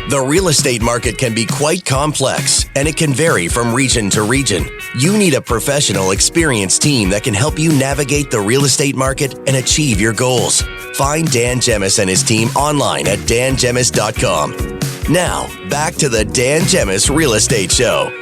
The real estate market can be quite complex, and it can vary from region to region. You need a professional, experienced team that can help you navigate the real estate market and achieve your goals. Find Dan Gemus and his team online at dangemus.com. Now, back to the Dan Gemus Real Estate Show.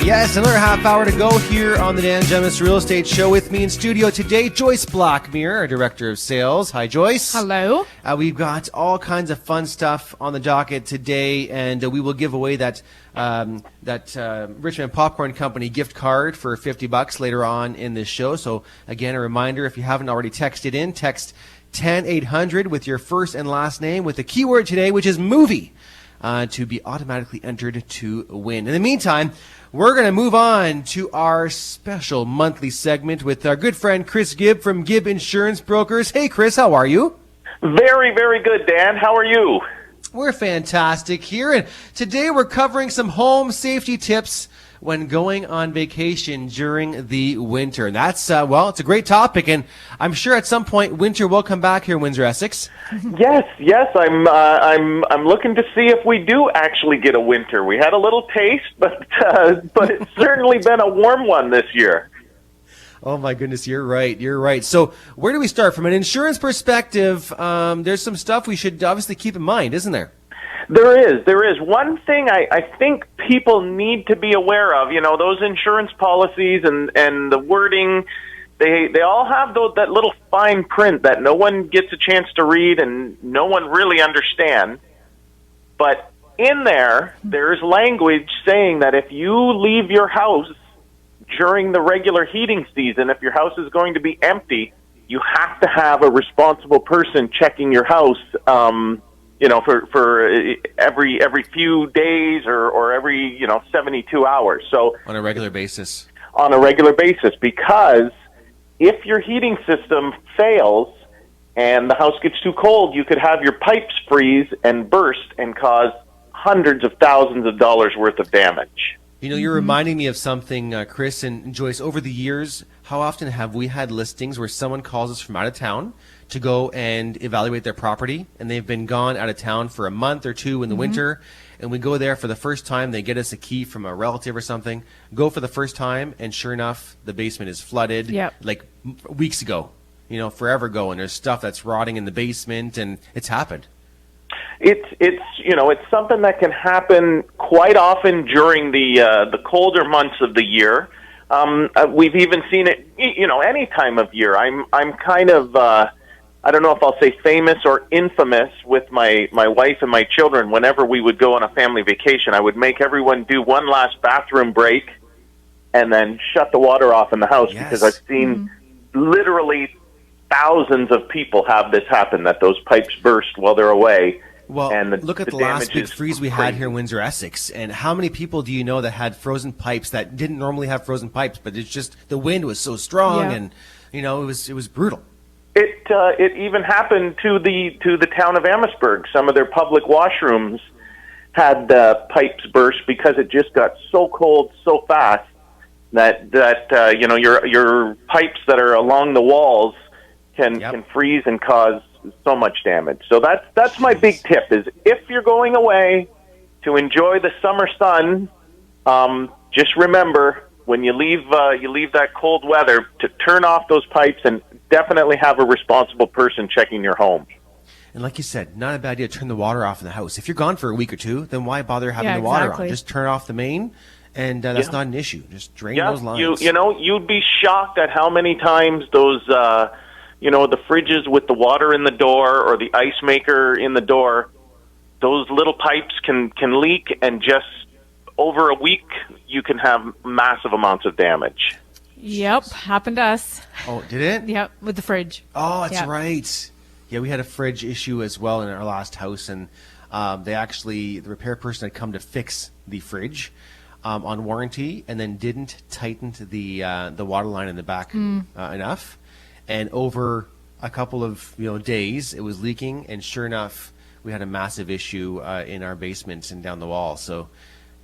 Yes, another half hour to go here on the Dan Gemus Real Estate Show. With me in studio today, Joyce Blackmere, our Director of Sales. Hi, Joyce. Hello. We've got all kinds of fun stuff on the docket today, and we will give away that Richmond Popcorn Company gift card for $50 later on in this show. So, again, a reminder, if you haven't already texted in, text 10800 with your first and last name with the keyword today, which is movie, to be automatically entered to win. In the meantime, we're going to move on to our special monthly segment with our good friend Chris Gibb from Gibb Insurance Brokers. Hey, Chris, how are you? Very, very good, Dan. How are you? We're fantastic here, and today we're covering some home safety tips when going on vacation during the winter. And that's, it's a great topic, and I'm sure at some point winter will come back here in Windsor, Essex. Yes. I'm looking to see if we do actually get a winter. We had a little taste, but it's certainly been a warm one this year. Oh my goodness, you're right. So where do we start? From an insurance perspective, there's some stuff we should obviously keep in mind, isn't there? There is. One thing I think people need to be aware of, those insurance policies and the wording, they all have that little fine print that no one gets a chance to read and no one really understands. But in there's language saying that if you leave your house during the regular heating season, if your house is going to be empty, you have to have a responsible person checking your house, for every few days or every 72 hours. So on a regular basis. Because if your heating system fails and the house gets too cold, you could have your pipes freeze and burst and cause hundreds of thousands of dollars worth of damage. You're reminding me of something, Chris and Joyce. Over the years, how often have we had listings where someone calls us from out of town to go and evaluate their property, and they've been gone out of town for a month or two in the winter, and we go there for the first time, they get us a key from a relative or something, go for the first time, and sure enough, the basement is flooded, like weeks ago, forever ago, and there's stuff that's rotting in the basement, and it's happened. It's something that can happen quite often during the colder months of the year. We've even seen it, any time of year. I'm kind of, I don't know if I'll say famous or infamous with my wife and my children. Whenever we would go on a family vacation, I would make everyone do one last bathroom break and then shut the water off in the house, because I've seen literally thousands of people have this happen, that those pipes burst while they're away. Well, and look at the last big freeze we had here in Windsor, Essex, and how many people do you know that had frozen pipes that didn't normally have frozen pipes, but it's just the wind was so strong, and it was brutal. It even happened to the town of Amherstburg. Some of their public washrooms had pipes burst because it just got so cold so fast that your pipes that are along the walls can freeze and cause so much damage. So that's my big tip, is if you're going away to enjoy the summer sun, just remember when you leave that cold weather to turn off those pipes and definitely have a responsible person checking your home. And like you said, not a bad idea to turn the water off in the house. If you're gone for a week or two, then why bother having the water on? Just turn off the main, and that's not an issue. Just drain those lines. You'd be shocked at how many times those the fridges with the water in the door or the ice maker in the door, those little pipes can leak, and just over a week you can have massive amounts of damage. Yep, happened to us. Oh, did it? Yep, with the fridge. Oh, that's right. Yeah, we had a fridge issue as well in our last house, and the repair person had come to fix the fridge on warranty, and then didn't tighten the water line in the back enough. And over a couple of days, it was leaking, and sure enough, we had a massive issue in our basement and down the wall. So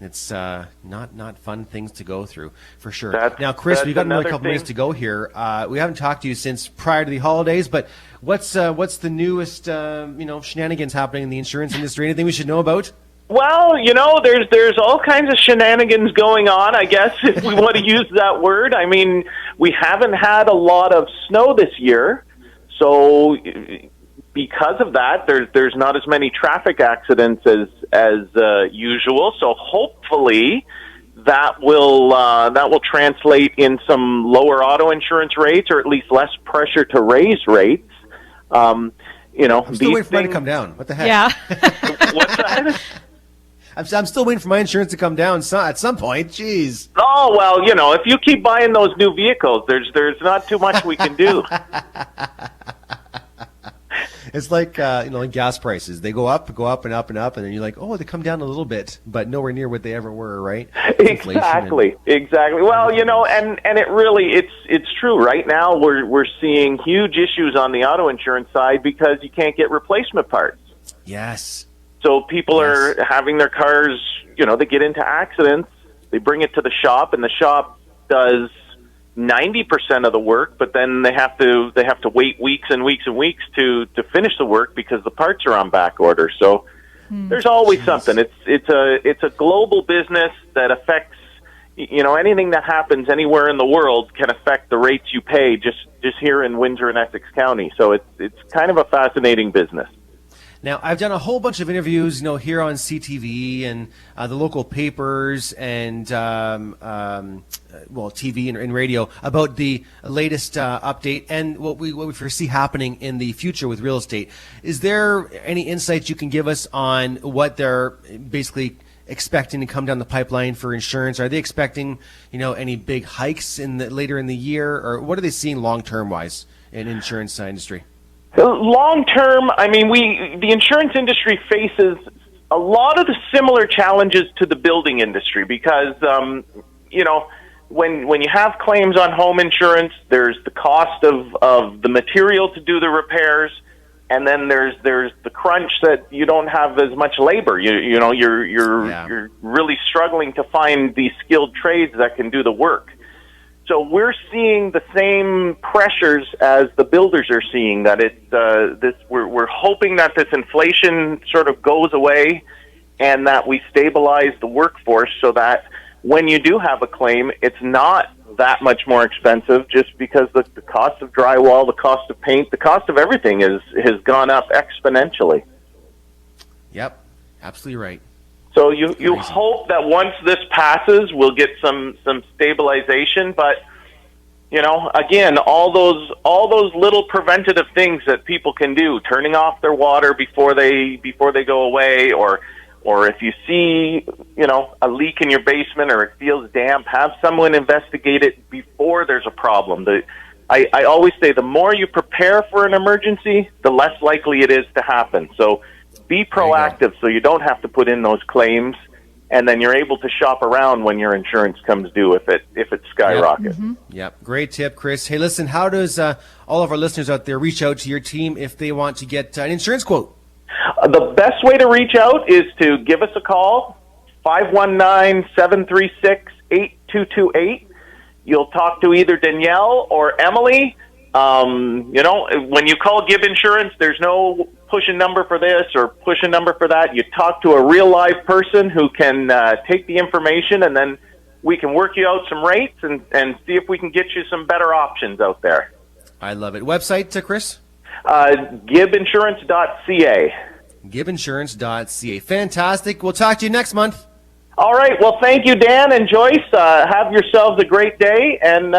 It's not fun things to go through, for sure. Now, Chris, that's we've got another couple thing. minutes to go here. We haven't talked to you since prior to the holidays, but what's the newest shenanigans happening in the insurance industry? Anything we should know about? Well, there's all kinds of shenanigans going on, I guess, if we want to use that word. I mean, we haven't had a lot of snow this year, so because of that, there's not as many traffic accidents as usual. So hopefully that will translate in some lower auto insurance rates, or at least less pressure to raise rates. I'm still waiting for mine to come down. What the heck? Yeah. What's that? I'm still waiting for my insurance to come down at some point. Jeez. Oh, well, if you keep buying those new vehicles, there's not too much we can do. It's like like gas prices. They go up and up and up, and then you're like, oh, they come down a little bit, but nowhere near what they ever were, right? Exactly. Well, and it really it's true. Right now, we're seeing huge issues on the auto insurance side because you can't get replacement parts. Yes. So people are having their cars, they get into accidents, they bring it to the shop, and the shop does 90% of the work, but then they have to wait weeks and weeks and weeks to finish the work because the parts are on back order. So there's always something. It's a global business that affects anything that happens anywhere in the world can affect the rates you pay just here in Windsor and Essex County. So it's kind of a fascinating business. Now, I've done a whole bunch of interviews, here on CTV and the local papers and, TV and radio about the latest update and what we foresee happening in the future with real estate. Is there any insights you can give us on what they're basically expecting to come down the pipeline for insurance? Are they expecting, any big hikes later in the year, or what are they seeing long-term wise in insurance industry? Long term, I mean, the insurance industry faces a lot of the similar challenges to the building industry because, when you have claims on home insurance, there's the cost of the material to do the repairs, and then there's the crunch that you don't have as much labor. You're really struggling to find these skilled trades that can do the work. So we're seeing the same pressures as the builders are seeing. That we're hoping that this inflation sort of goes away, and that we stabilize the workforce so that when you do have a claim, it's not that much more expensive. Just because the cost of drywall, the cost of paint, the cost of everything has gone up exponentially. Yep, absolutely right. So you hope that once this passes, we'll get some stabilization. But again, all those little preventative things that people can do, turning off their water before they go away, or if you see a leak in your basement or it feels damp, have someone investigate it before there's a problem. I always say the more you prepare for an emergency, the less likely it is to happen. So be proactive so you don't have to put in those claims, and then you're able to shop around when your insurance comes due if it skyrockets. Yep. Great tip, Chris. Hey, listen, how does all of our listeners out there reach out to your team if they want to get an insurance quote? The best way to reach out is to give us a call, 519-736-8228. You'll talk to either Danielle or Emily. When you call Gibb Insurance, there's no push a number for this or push a number for that. You talk to a real live person who can take the information, and then we can work you out some rates and see if we can get you some better options out there. I love it. Website, Chris? GibbInsurance.ca. GibbInsurance.ca. Fantastic. We'll talk to you next month. All right. Well, thank you, Dan and Joyce. Have yourselves a great day, and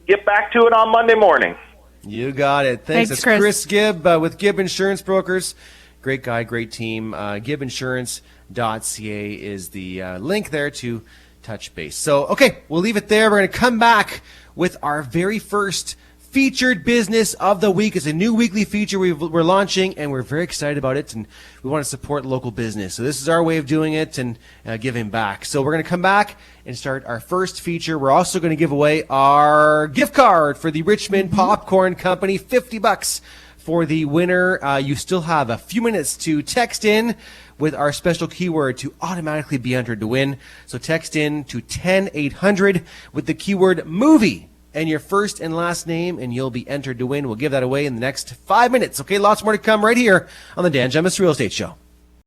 get back to it on Monday morning. You got it. Thanks. That's Chris Gibb with Gibb Insurance Brokers. Great guy, great team. GibbInsurance.ca is the link there to touch base. So, okay, we'll leave it there. We're going to come back with our very first featured business of the week. It's a new weekly feature we're launching, and we're very excited about it, and we want to support local business. So this is our way of doing it and giving back. So we're going to come back and start our first feature. We're also going to give away our gift card for the Richmond Popcorn Company, $50 for the winner. You still have a few minutes to text in with our special keyword to automatically be entered to win. So text in to 10800 with the keyword movie and your first and last name, and you'll be entered to win. We'll give that away in the next 5 minutes. Okay, lots more to come right here on the Dan Gemus Real Estate Show.